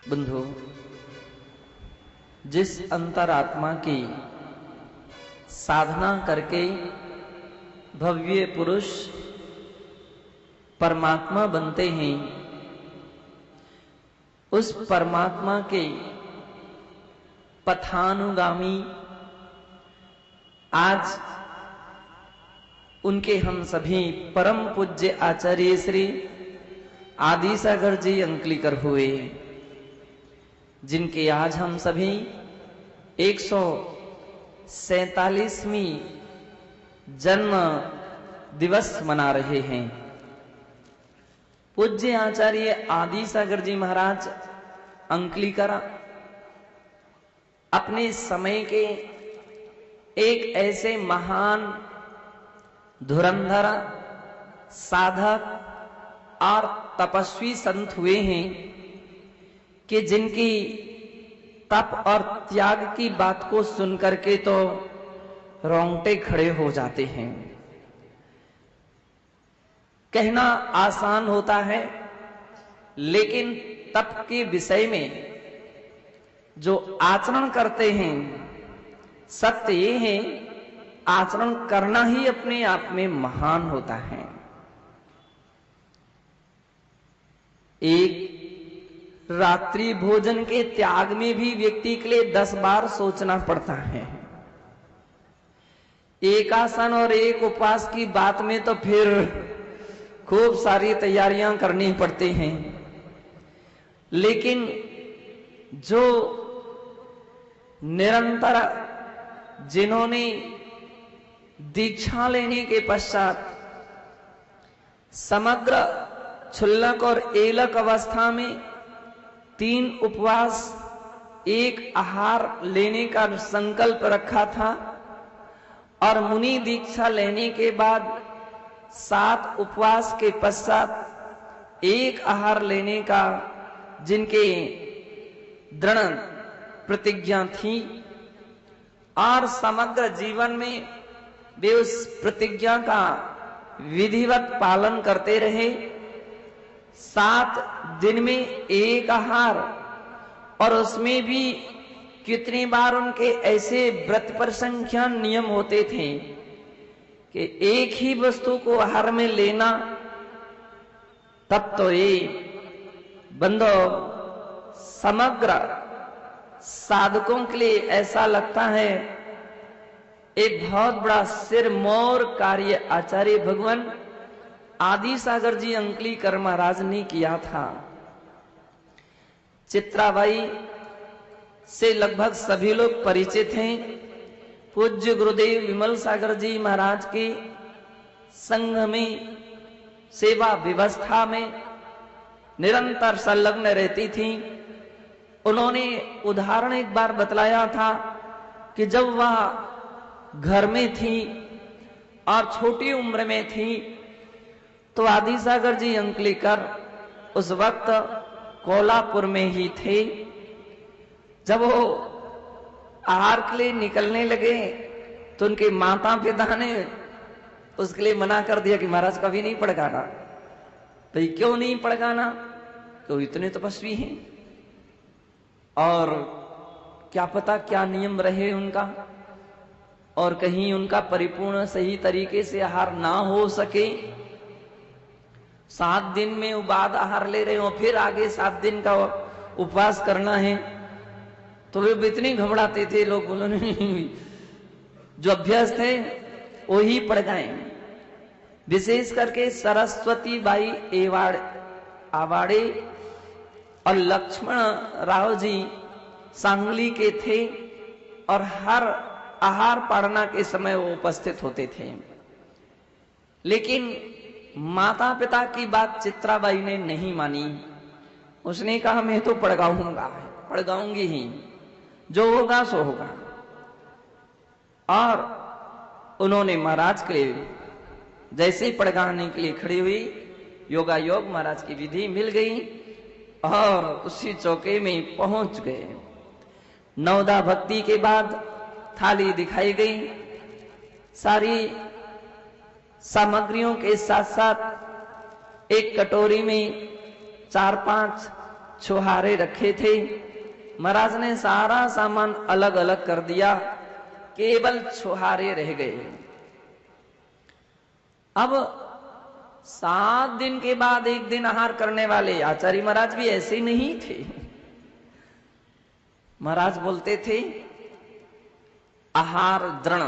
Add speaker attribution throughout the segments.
Speaker 1: बंधु, जिस अंतरात्मा की साधना करके भव्य पुरुष परमात्मा बनते हैं, उस परमात्मा के पथानुगामी आज उनके हम सभी परम पूज्य आचार्य श्री आदि सागर जी अंकलिकर हुए, जिनके आज हम सभी 147वीं जन्म दिवस मना रहे हैं। पूज्य आचार्य आदि सागर जी महाराज अंकलिकर अपने समय के एक ऐसे महान धुरंधर साधक और तपस्वी संत हुए हैं कि जिनकी तप और त्याग की बात को सुनकर के तो रोंगटे खड़े हो जाते हैं। कहना आसान होता है, लेकिन तप के विषय में जो आचरण करते हैं, सत्य ये है आचरण करना ही अपने आप में महान होता है। एक रात्रि भोजन के त्याग में भी व्यक्ति के लिए 10 बार सोचना पड़ता है। एक आसन और एक उपवास की बात में तो फिर खूब सारी तैयारियां करनी पड़ती हैं। लेकिन जो निरंतर जिन्होंने दीक्षा लेने के पश्चात समग्र क्षुल्लक और एलक अवस्था में 3 उपवास 1 आहार लेने का संकल्प रखा था, और मुनि दीक्षा लेने के बाद 7 उपवास के पश्चात 1 आहार लेने का जिनके दृढ़ प्रतिज्ञा थी, और समग्र जीवन में वे उस प्रतिज्ञा का विधिवत पालन करते रहे। 7 दिन में 1 आहार, और उसमें भी कितनी बार उनके ऐसे व्रत पर संख्या नियम होते थे कि एक ही वस्तु को आहार में लेना। तब तो ये बंदो समग्र साधकों के लिए ऐसा लगता है एक बहुत बड़ा सिरमौर कार्य आचार्य भगवान आदि सागर जी अंकलिकर महाराज ने किया था। चित्राबाई से लगभग सभी लोग परिचित हैं। पूज्य गुरुदेव विमल सागर जी महाराज के संघ में सेवा व्यवस्था में निरंतर संलग्न रहती थी। उन्होंने उदाहरण एक बार बतलाया था कि जब वह घर में थी और छोटी उम्र में थी, तो आदि सागर जी अंकलिकर उस वक्त कोल्हापुर में ही थे। जब वो आहार के लिए निकलने लगे तो उनके माता पिता ने उसके लिए मना कर दिया कि महाराज कभी नहीं पड़गाना। तो क्यों नहीं पड़गाना? तो इतने तपस्वी हैं, और क्या पता क्या नियम रहे उनका, और कहीं उनका परिपूर्ण सही तरीके से आहार ना हो सके। 7 दिन में वो बाद आहार ले रहे हो, फिर आगे 7 दिन का उपवास करना है, तो वे इतने घबराते थे। लोग बोलो नहीं, जो अभ्यस्त थे वो ही पड़ गए। विशेष करके सरस्वती बाई आवाड़े और लक्ष्मण राव जी सांगली के थे, और हर आहार पाड़ना के समय वो उपस्थित होते थे। लेकिन माता पिता की बात चित्राबाई ने नहीं मानी। उसने कहा मैं तो पड़गाऊंगी ही, जो होगा सो होगा। और उन्होंने महाराज के लिए जैसे ही पड़गाने के लिए खड़ी हुई, योगा योग महाराज की विधि मिल गई और उसी चौके में पहुंच गए। नवदा भक्ति के बाद थाली दिखाई गई। सारी सामग्रियों के साथ साथ एक कटोरी में 4-5 छुहारे रखे थे, महाराज ने सारा सामान अलग अलग कर दिया, केवल छुहारे रह गए। अब 7 दिन के बाद एक दिन आहार करने वाले आचार्य महाराज भी ऐसे नहीं थे। महाराज बोलते थे आहार दृढ़,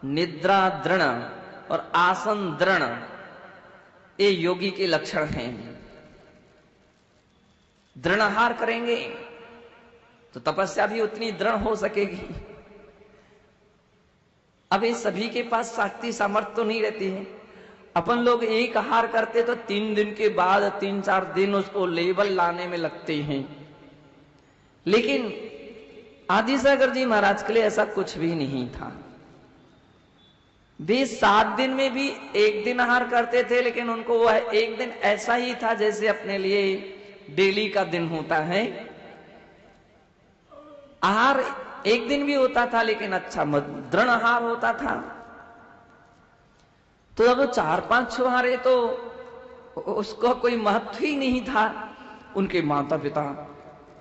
Speaker 1: निद्रा दृढ़ और आसन दृढ़, ये योगी के लक्षण हैं। दृढ़ आहार करेंगे तो तपस्या भी उतनी दृढ़ हो सकेगी। अब ये सभी के पास शक्ति सामर्थ्य तो नहीं रहती है। अपन लोग एक आहार करते तो 3 दिन के बाद 3-4 दिन उसको लेवल लाने में लगते हैं, लेकिन आदि सागर जी महाराज के लिए ऐसा कुछ भी नहीं था। वे 7 दिन में भी एक दिन आहार करते थे, लेकिन उनको वह एक दिन ऐसा ही था जैसे अपने लिए डेली का दिन होता है। आहार एक दिन भी होता था, लेकिन अच्छा दृढ़ आहार होता था। तो अब 4-5 छुहारे तो उसको कोई महत्व ही नहीं था। उनके माता पिता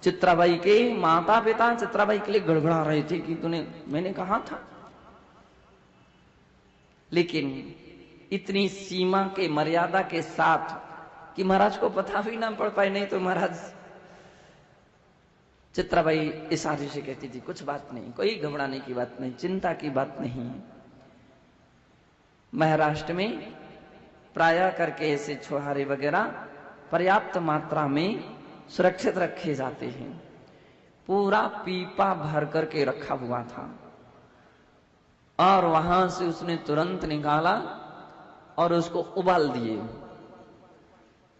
Speaker 1: चित्राबाई के माता पिता चित्राबाई के लिए गड़गड़ा रहे थे कि मैंने कहा था। लेकिन इतनी सीमा के मर्यादा के साथ कि महाराज को पता भी ना पड़ पाए, नहीं तो महाराज चित्राबाई इशारे से कहती थी कुछ बात नहीं, कोई घबराने की बात नहीं, चिंता की बात नहीं। महाराष्ट्र में प्राय करके ऐसे छुहारे वगैरह पर्याप्त मात्रा में सुरक्षित रखे जाते हैं। पूरा पीपा भर करके रखा हुआ था और वहां से उसने तुरंत निकाला और उसको उबाल दिए।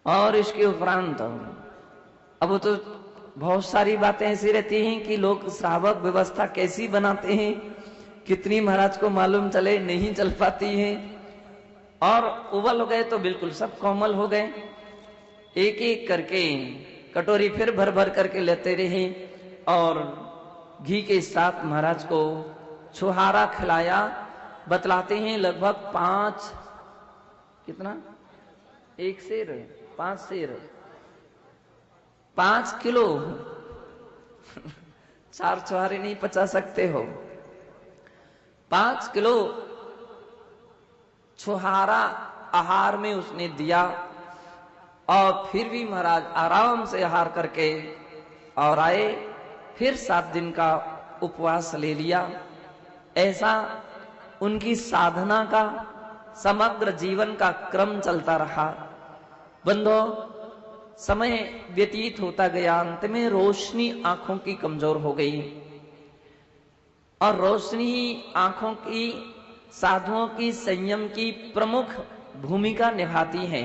Speaker 1: और इसके उपरांत अब तो बहुत सारी बातें ऐसी रहती हैं कि लोग श्रावक व्यवस्था कैसी बनाते हैं, कितनी महाराज को मालूम चले नहीं चल पाती है। और उबल हो गए तो बिल्कुल सब कोमल हो गए। एक एक करके कटोरी फिर भर भर करके लेते रहे और घी के साथ महाराज को छुहारा खिलाया। बतलाते हैं लगभग 5 कितना 1 सेर 5 सेर 5 किलो 4 छुहारे नहीं पचा सकते हो। 5 किलो छुहारा आहार में उसने दिया और फिर भी महाराज आराम से आहार करके और आए। फिर 7 दिन का उपवास ले लिया। ऐसा उनकी साधना का समग्र जीवन का क्रम चलता रहा। बंधो समय व्यतीत होता गया, अंत में रोशनी आंखों की कमजोर हो गई और रोशनी आंखों की साधुओं की संयम की प्रमुख भूमिका निभाती है।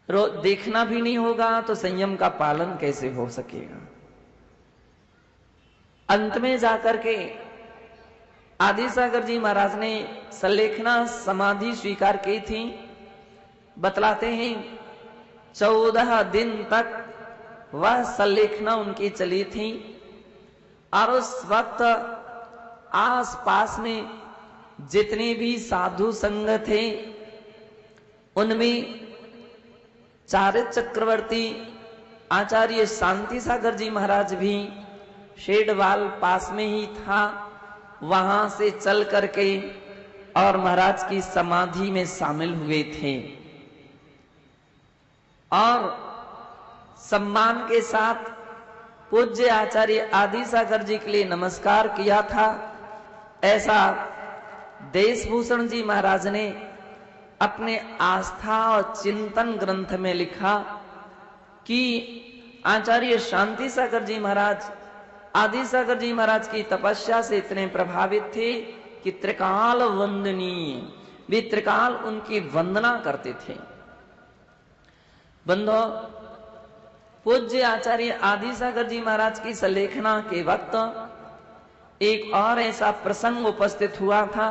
Speaker 1: देखना भी नहीं होगा तो संयम का पालन कैसे हो सकेगा। अंत में जाकर के आदि सागर जी महाराज ने सलेखना समाधि स्वीकार की थी। बतलाते हैं 14 दिन तक वह सलेखना उनकी चली थी और उस वक्त आसपास में जितने भी साधु संघ थे उनमें चारित चक्रवर्ती आचार्य शांति सागर जी महाराज भी शेडवाल पास में ही था। वहां से चल करके और महाराज की समाधि में शामिल हुए थे और सम्मान के साथ पूज्य आचार्य आदि सागर जी के लिए नमस्कार किया था। ऐसा देशभूषण जी महाराज ने अपने आस्था और चिंतन ग्रंथ में लिखा कि आचार्य शांति सागर जी महाराज आदि सागर जी महाराज की तपस्या से इतने प्रभावित थे कि त्रिकाल वंदनीय, वे त्रिकाल उनकी वंदना करते थे। बंधो पूज्य आचार्य आदि सागर जी महाराज की सलेखना के वक्त एक और ऐसा प्रसंग उपस्थित हुआ था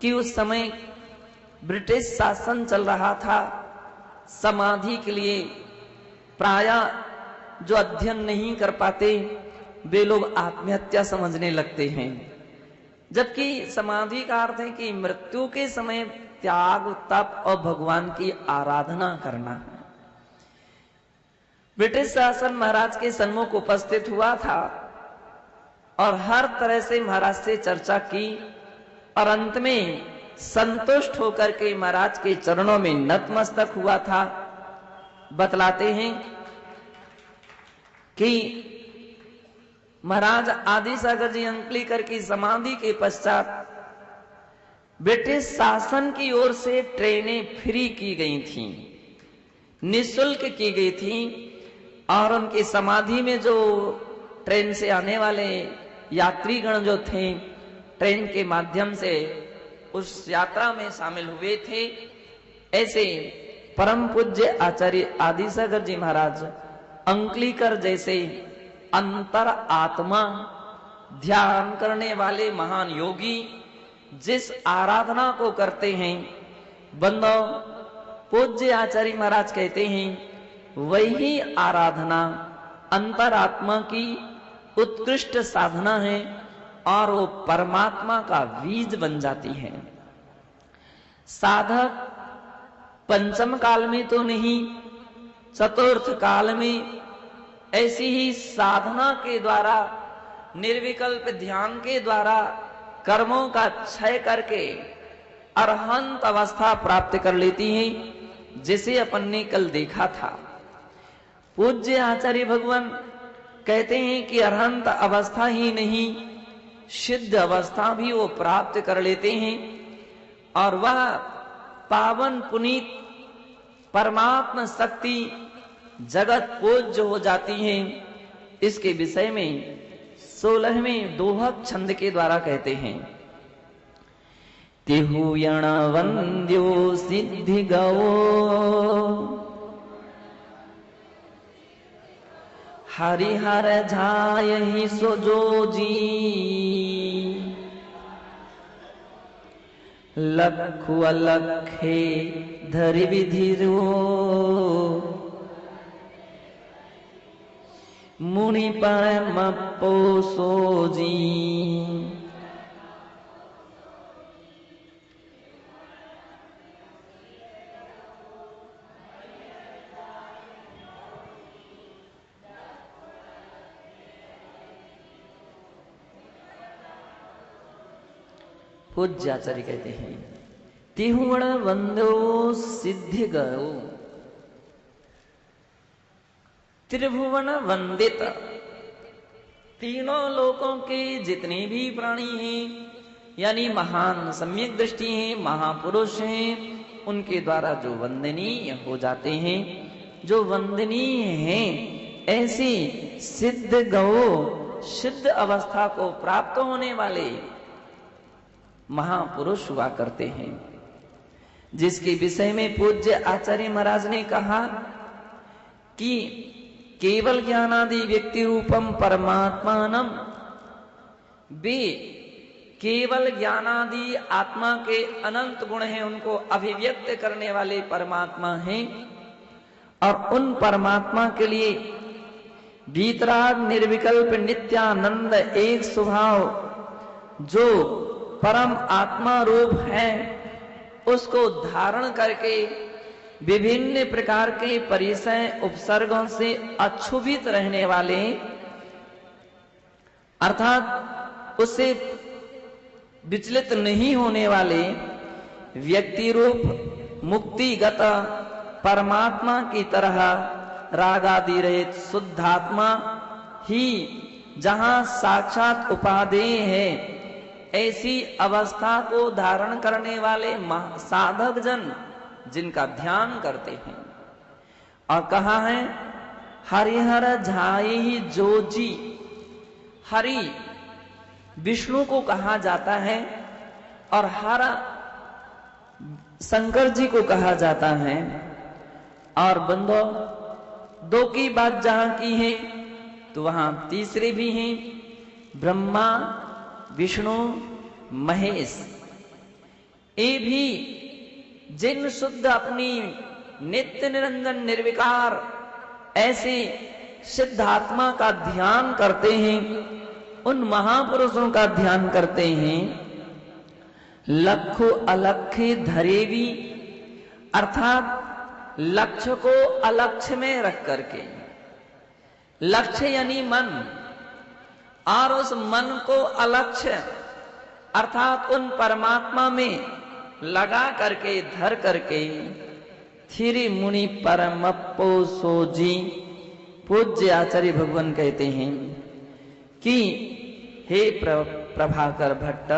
Speaker 1: कि उस समय ब्रिटिश शासन चल रहा था। समाधि के लिए प्राय जो अध्ययन नहीं कर पाते वे लोग आत्महत्या समझने लगते हैं, जबकि समाधि का अर्थ है कि मृत्यु के समय त्याग, तप और भगवान की आराधना करना है। ब्रिटिश शासन महाराज के सन्मुख उपस्थित हुआ था और हर तरह से महाराज से चर्चा की और अंत में संतुष्ट होकर के महाराज के चरणों में नतमस्तक हुआ था। बतलाते हैं कि महाराज आदि सागर जी अंकलीकर की समाधि के पश्चात ब्रिटिश शासन की ओर से ट्रेनें फ्री की गई थीं, निःशुल्क की गई थीं और उनकी समाधि में जो ट्रेन से आने वाले यात्रीगण जो थे ट्रेन के माध्यम से उस यात्रा में शामिल हुए थे। ऐसे परम पूज्य आचार्य आदि सागर जी महाराज अंकलीकर जैसे अंतर आत्मा ध्यान करने वाले महान योगी जिस आराधना को करते हैं, बंदो पूज्य आचार्य महाराज कहते हैं वही आराधना अंतरात्मा की उत्कृष्ट साधना है और वो परमात्मा का बीज बन जाती है। साधक पंचम काल में तो नहीं, चतुर्थ काल में ऐसी ही साधना के द्वारा, निर्विकल्प ध्यान के द्वारा कर्मों का क्षय करके अरहंत अवस्था प्राप्त कर लेती हैं, जिसे अपन ने कल देखा था। पूज्य आचार्य भगवान कहते हैं कि अरहंत अवस्था ही नहीं, सिद्ध अवस्था भी वो प्राप्त कर लेते हैं और वह पावन पुनीत परमात्मा शक्ति जगत पूज्य हो जाती है। इसके विषय में 16वें दोहक छंद के द्वारा कहते हैं, तिहु यण वंद्यो सिद्धि गवो हरिहर झायहि सोजोजी लखु अलखे धरि विधिरो मुनि परम पोसोजी। पूज्य आचार्य कहते हैं तिहुवण वंदो सिद्धि गयो, त्रिभुवन वंदित, तीनों लोकों के जितने भी प्राणी हैं यानी महान सम्यक दृष्टि हैं, महापुरुष हैं, उनके द्वारा जो वंदनीय हो जाते हैं, जो वंदनीय हैं, ऐसी सिद्ध गौ सिद्ध अवस्था को प्राप्त होने वाले महापुरुष हुआ करते हैं, जिसके विषय में पूज्य आचार्य महाराज ने कहा कि केवल ज्ञानादि व्यक्ति रूपम परमात्मानम, वे केवल ज्ञानादि आत्मा के अनंत गुण हैं, उनको अभिव्यक्त करने वाले परमात्मा हैं और उन परमात्मा के लिए वीतराग निर्विकल्प नित्यानंद एक स्वभाव जो परम आत्मा रूप है उसको धारण करके विभिन्न प्रकार के परिचय उपसर्गों से अक्षुभित रहने वाले, अर्थात उससे विचलित नहीं होने वाले व्यक्ति रूप मुक्तिगत परमात्मा की तरह रागादि रहित शुद्धात्मा ही जहां साक्षात उपादेय है, ऐसी अवस्था को धारण करने वाले साधक जन जिनका ध्यान करते हैं। और कहा है हरिहर झाई जोजी, हरि विष्णु को कहा जाता है और हर शंकर जी को कहा जाता है। और बंदो दो की बात जहां की है तो वहां तीसरे भी हैं, ब्रह्मा विष्णु महेश। ये भी जिन शुद्ध अपनी नित्य निरंजन निर्विकार ऐसे सिद्धात्मा का ध्यान करते हैं, उन महापुरुषों का ध्यान करते हैं, लखो अलखे धरेवी, अर्थात लक्ष्य को अलक्ष्य में रख करके लक्ष्य यानी मन, और उस मन को अलक्ष्य अर्थात उन परमात्मा में लगा करके धर करके थिरी मुनि परमप्पो सोजी, पूज्य आचार्य भगवान कहते हैं कि हे प्रभाकर भट्ट,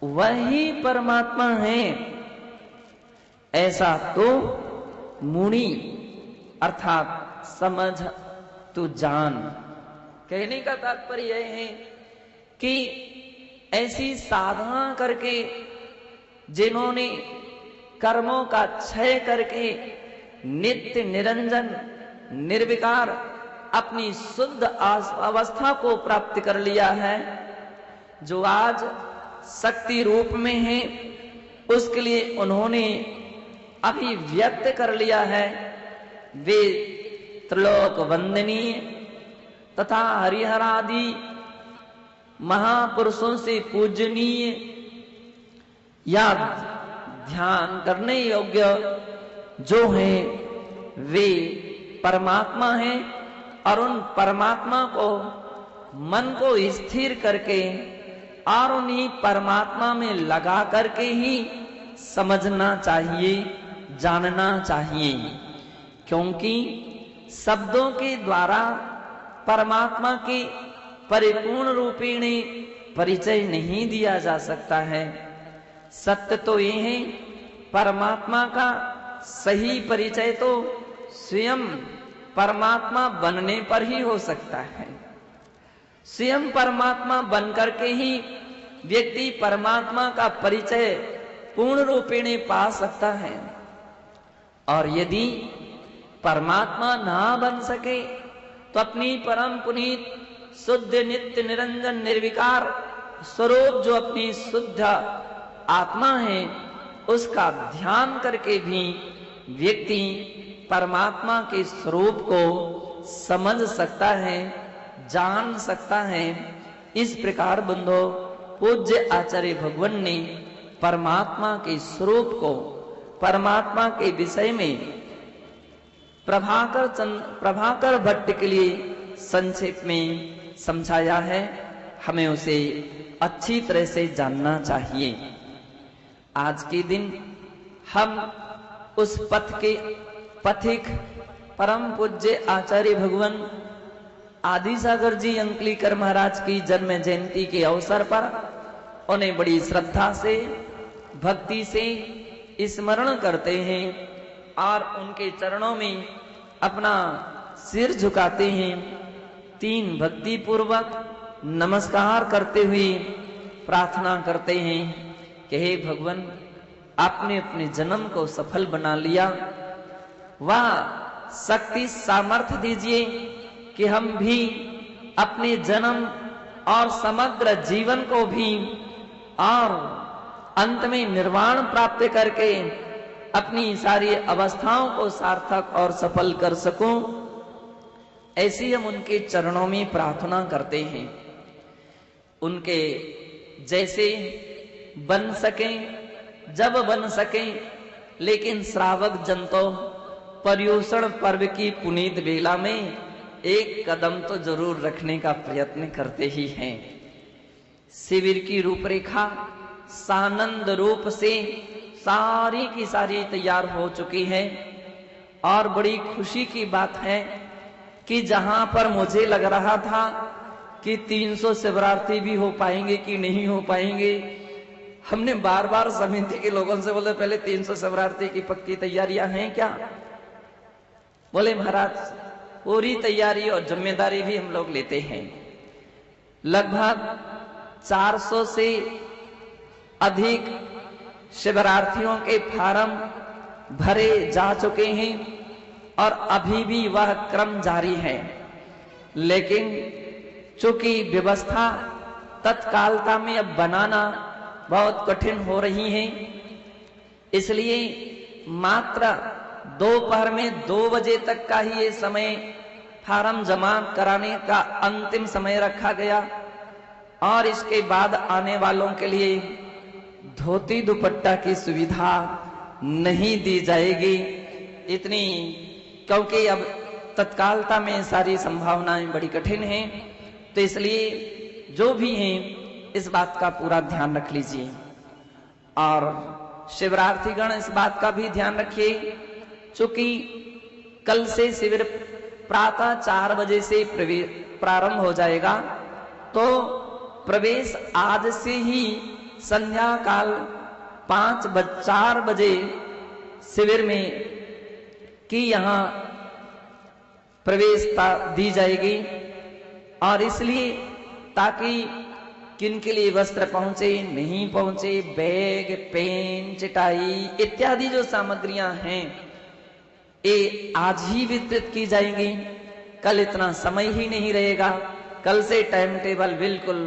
Speaker 1: वही परमात्मा है ऐसा तो मुनि अर्थात समझ तू जान। कहने का तात्पर्य यह है कि ऐसी साधना करके जिन्होंने कर्मों का क्षय करके नित्य निरंजन निर्विकार अपनी शुद्ध अवस्था को प्राप्त कर लिया है, जो आज शक्ति रूप में है, उसके लिए उन्होंने अभिव्यक्त कर लिया है। वे त्रिलोक वंदनीय तथा हरिहरादि महापुरुषों से पूजनीय या ध्यान करने योग्य जो है वे परमात्मा हैं, और उन परमात्मा को मन को स्थिर करके और उन्हीं परमात्मा में लगा करके ही समझना चाहिए, जानना चाहिए, क्योंकि शब्दों के द्वारा परमात्मा के परिपूर्ण रूपेण परिचय नहीं दिया जा सकता है। सत्य तो ये है, परमात्मा का सही परिचय तो स्वयं परमात्मा बनने पर ही हो सकता है। स्वयं परमात्मा बन करके ही व्यक्ति परमात्मा का परिचय पूर्ण रूपेण पा सकता है। और यदि परमात्मा ना बन सके तो अपनी परम पुनीत शुद्ध नित्य निरंजन निर्विकार स्वरूप जो अपनी शुद्ध आत्मा है, उसका ध्यान करके भी व्यक्ति परमात्मा के स्वरूप को समझ सकता है, जान सकता है। इस प्रकार बंधो पूज्य आचार्य भगवान ने परमात्मा के स्वरूप को, परमात्मा के विषय में प्रभाकर भट्ट के लिए संक्षेप में समझाया है। हमें उसे अच्छी तरह से जानना चाहिए। आज के दिन हम उस पथ के पथिक परम पूज्य आचार्य भगवान आदि सागर जी अंकलीकर महाराज की जन्म जयंती के अवसर पर उन्हें बड़ी श्रद्धा से भक्ति से स्मरण करते हैं और उनके चरणों में अपना सिर झुकाते हैं। तीन भक्ति पूर्वक नमस्कार करते हुए प्रार्थना करते हैं कि हे भगवान, आपने अपने जन्म को सफल बना लिया, वह शक्ति सामर्थ्य दीजिए कि हम भी अपने जन्म और समग्र जीवन को भी और अंत में निर्वाण प्राप्त करके अपनी सारी अवस्थाओं को सार्थक और सफल कर सकूं। ऐसी हम उनके चरणों में प्रार्थना करते हैं। उनके जैसे बन सके, जब बन सके, लेकिन श्रावक जन तो पर्युषण पर्व की पुनीत बेला में एक कदम तो जरूर रखने का प्रयत्न करते ही हैं। शिविर की रूपरेखा सानंद रूप से सारी की सारी तैयार हो चुकी है और बड़ी खुशी की बात है कि जहां पर मुझे लग रहा था कि 300 शिवरार्थी भी हो पाएंगे कि नहीं हो पाएंगे, हमने बार बार समिति के लोगों से बोले पहले 300 शिवरार्थी की पक्की तैयारियां हैं क्या? बोले महाराज पूरी तैयारी और जिम्मेदारी भी हम लोग लेते हैं। लगभग 400 से अधिक शिवरार्थियों के फार्म भरे जा चुके हैं और अभी भी वह क्रम जारी है, लेकिन चूंकि व्यवस्था तत्कालता में अब बनाना बहुत कठिन हो रही है, इसलिए मात्र दोपहर में 2 बजे तक का ही ये समय फार्म जमा कराने का अंतिम समय रखा गया और इसके बाद आने वालों के लिए धोती दुपट्टा की सुविधा नहीं दी जाएगी। इतनी, क्योंकि अब तत्कालता में सारी संभावनाएं बड़ी कठिन हैं, तो इसलिए जो भी हैं इस बात का पूरा ध्यान रख लीजिए। और शिवरार्थिगण इस बात का भी ध्यान रखिए, चूंकि कल से शिविर प्रातः 4 बजे से प्रारंभ हो जाएगा, तो प्रवेश आज से ही संध्या काल 4 बजे शिविर में की यहाँ प्रवेशता दी जाएगी। और इसलिए ताकि किनके लिए वस्त्र पहुंचे नहीं पहुंचे, बैग, पेन, चटाई इत्यादि जो सामग्रियां हैं ये आज ही वितरित की जाएंगी। कल इतना समय ही नहीं रहेगा, कल से टाइम टेबल बिल्कुल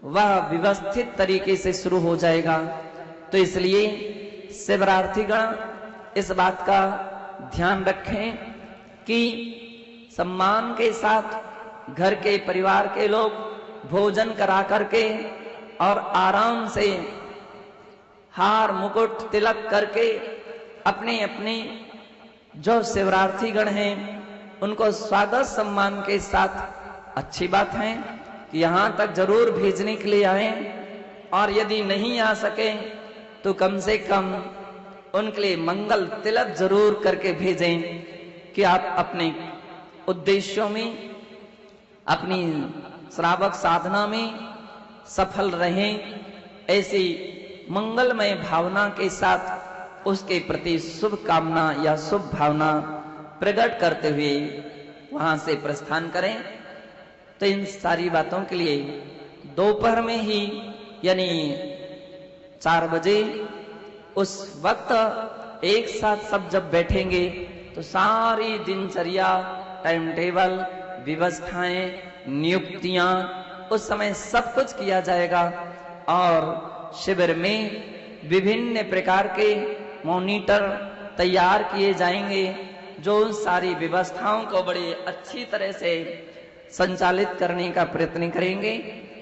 Speaker 1: वह व्यवस्थित तरीके से शुरू हो जाएगा। तो इसलिए शिवरार्थिगण इस बात का ध्यान रखें कि सम्मान के साथ घर के परिवार के लोग भोजन करा करके और आराम से हार मुकुट तिलक करके अपने अपने जो शिवरार्थिगण हैं उनको स्वागत सम्मान के साथ, अच्छी बात है कि यहाँ तक जरूर भेजने के लिए आए, और यदि नहीं आ सके तो कम से कम उनके लिए मंगल तिलक जरूर करके भेजें कि आप अपने उद्देश्यों में, अपनी श्रावक साधना में सफल रहें। ऐसी मंगलमय भावना के साथ उसके प्रति शुभ कामना या शुभ भावना प्रकट करते हुए वहां से प्रस्थान करें। तो इन सारी बातों के लिए दोपहर में ही यानी 4 बजे उस वक्त एक साथ सब जब बैठेंगे तो सारी दिनचर्या, टाइम टेबल, व्यवस्थाएं, नियुक्तियां उस समय सब कुछ किया जाएगा। और शिविर में विभिन्न प्रकार के मॉनिटर तैयार किए जाएंगे जो उन सारी व्यवस्थाओं को बड़ी अच्छी तरह से संचालित करने का प्रयत्न करेंगे।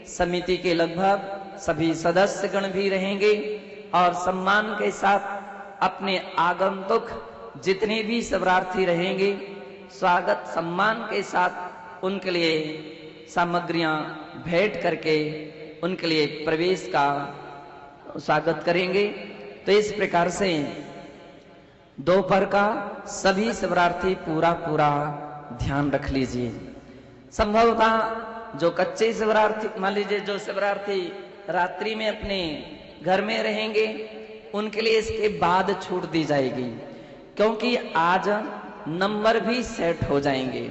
Speaker 1: समिति के लगभग सभी सदस्यगण भी रहेंगे और सम्मान के साथ अपने आगंतुक जितने भी शिवरार्थी रहेंगे स्वागत सम्मान के साथ उनके लिए सामग्रियां भेंट करके उनके लिए प्रवेश का स्वागत करेंगे। तो इस प्रकार से दोपहर का सभी शिवरार्थी पूरा ध्यान रख लीजिए। संभवतः जो कच्चे शिवरार्थी, मान लीजिए जो शिवरार्थी रात्रि में अपने घर में रहेंगे उनके लिए इसके बाद छूट दी जाएगी, क्योंकि आज नंबर भी सेट हो जाएंगे,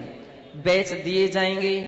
Speaker 1: बैच दिए जाएंगे।